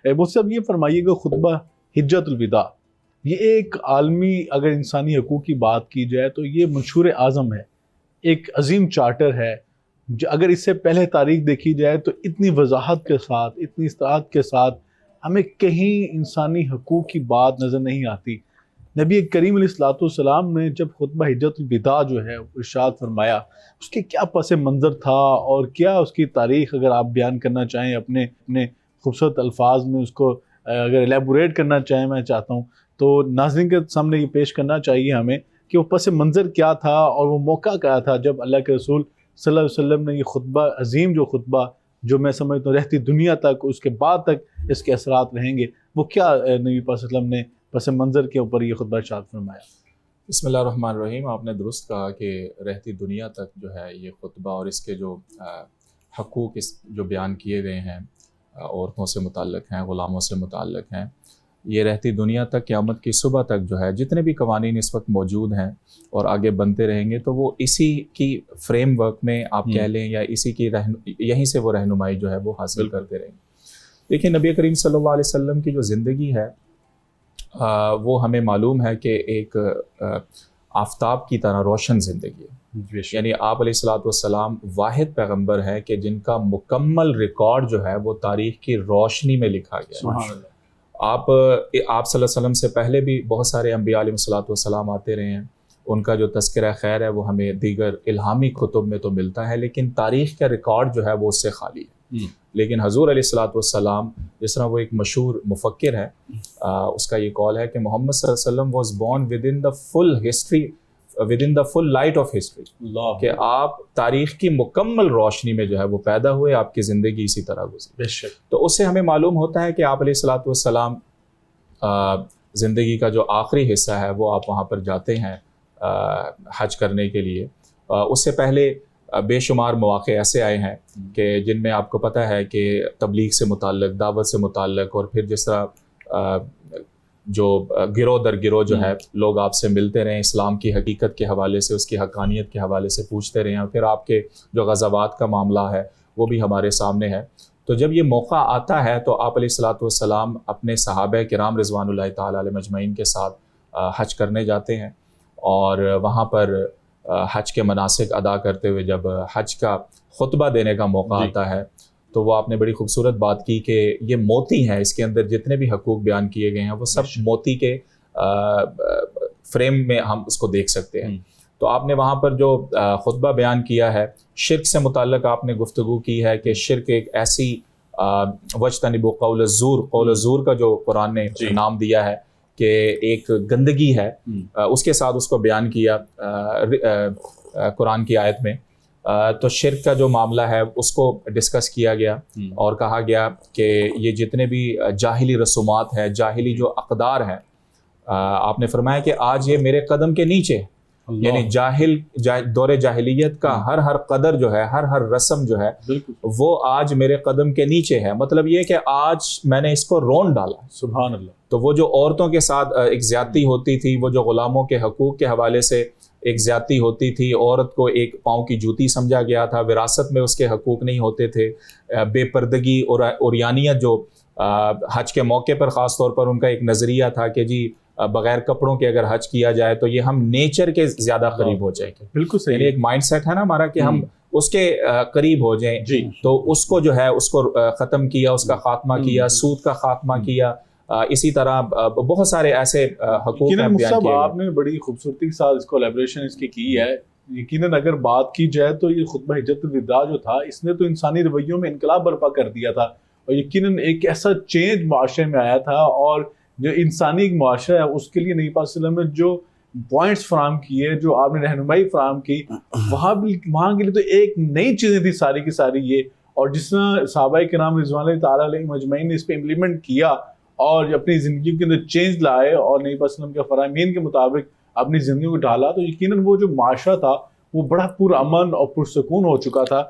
मुझसे अब ये फरमाइएगा, खुतबा हिज्जतुल विदा ये एक आलमी, अगर इंसानी हकूक़ की बात की जाए तो ये मंशूर आज़म है, एक अजीम चार्टर है। अगर इससे पहले तारीख देखी जाए तो इतनी वजाहत के साथ, इतनी इस्तात के साथ हमें कहीं इंसानी हकूक़ की बात नज़र नहीं आती। नबी करीम अलैहिस्सलाम ने जब खुतबा हिज्जतुल विदा जो है इरशाद फरमाया, उसके क्या पस मंज़र था और क्या उसकी तारीख़ अगर आप बयान करना चाहें अपने अपने खूबसूरत अल्फाज में, उसको अगर एलेबोरेट करना चाहें, मैं चाहता हूँ तो नाज़रीन के सामने ये पेश करना चाहिए हमें कि वो पस मंज़र क्या था और वो मौका क्या था जब अल्लाह के रसूल सल्लल्लाहु अलैहि वसल्लम ने ये खुतबा, अजीम जो खुतबा, जो मैं समझता हूँ रहती दुनिया तक, उसके बाद तक इसके असरात रहेंगे, वो क्या नबी पाक सल्लल्लाहु अलैहि वसल्लम ने पस मंज़र के ऊपर ये खुतबा इरशाद फरमाया। बिस्मिल्लाहिर्रहमानिर्रहीम। आपने दुरुस्त कहा कि रहती दुनिया तक जो है ये खुतबा और इसके जो हकूक़ जो बयान किए गए हैं, औरतों से मुताल्लिक़ हैं, ग़ुलामों से मुताल्लिक़ हैं, ये रहती दुनिया तक, क़यामत की सुबह तक जो है जितने भी कवानीन इस वक्त मौजूद हैं और आगे बनते रहेंगे, तो वो इसी की फ्रेम वर्क में आप कह लें या इसी की यहीं से वो रहनुमाई जो है वो हासिल करते रहेंगे। देखिए, नबी करीम सल्लल्लाहु अलैहि वसल्लम की जो ज़िंदगी है वो हमें मालूम है कि एक आफ़ताब की तरह रोशन ज़िंदगी है। यानी आप अलैहिस्सलाम वाहिद पैगम्बर हैं कि जिनका मुकम्मल रिकॉर्ड जो है वो तारीख़ की रोशनी में लिखा गया है। आप सल्लल्लाहु अलैहि वसल्लम से पहले भी बहुत सारे अंबिया अलैहिस्सलाम आते रहे हैं, उनका जो तज़किरा खैर है वो हमें दीगर इल्हामी कुतुब में तो मिलता है, लेकिन तारीख़ का रिकॉर्ड जो है वो उससे खाली है। लेकिन हज़ूर अलैहिस्सलाम, जिस तरह वो एक मशहूर मुफ़क्किर है, उसका ये कॉल है कि मोहम्मद सल्लल्लाहु अलैहि वसल्लम was born within the full history, within the full light of history, कि आप तारीख़ की मुकम्मल रोशनी में जो है वो पैदा हुए, आपकी ज़िंदगी इसी तरह गुजरी। तो उससे हमें मालूम होता है कि आप अलैहिस्सलाम ज़िंदगी का जो आखिरी हिस्सा है वो आप वहाँ पर जाते हैं हज करने के लिए। उससे पहले बेशुमार मौक़े ऐसे आए हैं कि जिनमें आपको पता है कि तबलीग से मुताल्लिक़, दावत से मुताल्लिक़, और फिर जिस तरह जो गिरोह दर गिरोह जो है लोग आपसे मिलते रहे, इस्लाम की हकीकत के हवाले से, उसकी हक़ानियत के हवाले से पूछते रहे, और फिर आपके जो ग़ज़वात का मामला है वो भी हमारे सामने है। तो जब ये मौका आता है तो आप अलैहिस्सलाम अपने सहाबा किराम रिज़वानुल्लाहि ताला अलैहिम अजमईन के साथ हज करने जाते हैं, और वहाँ पर हज के मनासिक अदा करते हुए जब हज का खुतबा देने का मौका आता है तो वो आपने बड़ी खूबसूरत बात की कि ये मोती हैं, इसके अंदर जितने भी हकूक़ बयान किए गए हैं वो सब मोती के फ्रेम में हम उसको देख सकते हैं। तो आपने वहाँ पर जो खुतबा बयान किया है, शिर्क से मुताल्लिक़ आपने गुफ्तगू की है कि शिर्क एक ऐसी वज्तनिबू कौल ज़ूर का जो कुरान ने नाम दिया है कि एक गंदगी है, उसके साथ उसको बयान किया कुरान की आयत में। तो शिर्क का जो मामला है उसको डिस्कस किया गया और कहा गया कि ये जितने भी जाहिली रसूमात हैं, जाहिली जो अक़दार हैं, आपने फरमाया कि आज ये मेरे कदम के नीचे, यानी दौरे जाहिलियत का हर कदर जो है, हर रस्म जो है वो आज मेरे कदम के नीचे है। मतलब ये कि आज मैंने इसको रोन डाला। सुभान अल्लाह। तो वो जो औरतों के साथ एक ज़्यादती होती थी, वो जो ग़ुलामों के हकूक़ के हवाले से एक ज़्यादती होती थी, औरत को एक पाँव की जूती समझा गया था, विरासत में उसके हकूक़ नहीं होते थे, बेपर्दगी और उरियानियत जो हज के मौके पर ख़ास तौर पर उनका एक नज़रिया था कि जी बग़ैर कपड़ों के अगर हज किया जाए तो ये हम नेचर के ज़्यादा करीब हो जाएंगे। बिल्कुल सही। एक माइंड सेट है ना हमारा कि हम उसके करीब हो जाएं, तो उसको जो है उसको ख़त्म किया, उसका ख़ात्मा किया, सूद का ख़ात्मा किया। इसी तरह बहुत सारे ऐसे हकूक़ आपने बड़ी खूबसूरती के साथ इसको एलेबोरेशन इसकी की है। यकीनन अगर बात की जाए तो ये खुतबा हिज्जतुल विदा जो था, इसने तो इंसानी रवैयों में इनकलाब बर्पा कर दिया था, और यकीनन एक ऐसा चेंज माशरे में आया था, और जो इंसानी एक माशरा है उसके लिए नबी पाक सल्लल्लाहु अलैहि वसल्लम ने जो पॉइंट्स फराहम किए, जो आपने रहनुमाई फराहम की, वहाँ के लिए तो एक नई चीज़ें थी सारी की सारी ये। और जिस तरह सहाबाए किराम रिज़वानुल्लाहि ताला अलैहिम अजमईन ने इस पर इम्प्लीमेंट किया और अपनी ज़िंदगी के अंदर चेंज लाए और नबी पाक सल्लल्लाहु अलैहि वसल्लम के फरामीन के मुताबिक अपनी ज़िंदगी को ढाला, तो यकीनन वो जो माशरा था वो बड़ा पुरअमन और पुरसकून हो चुका था।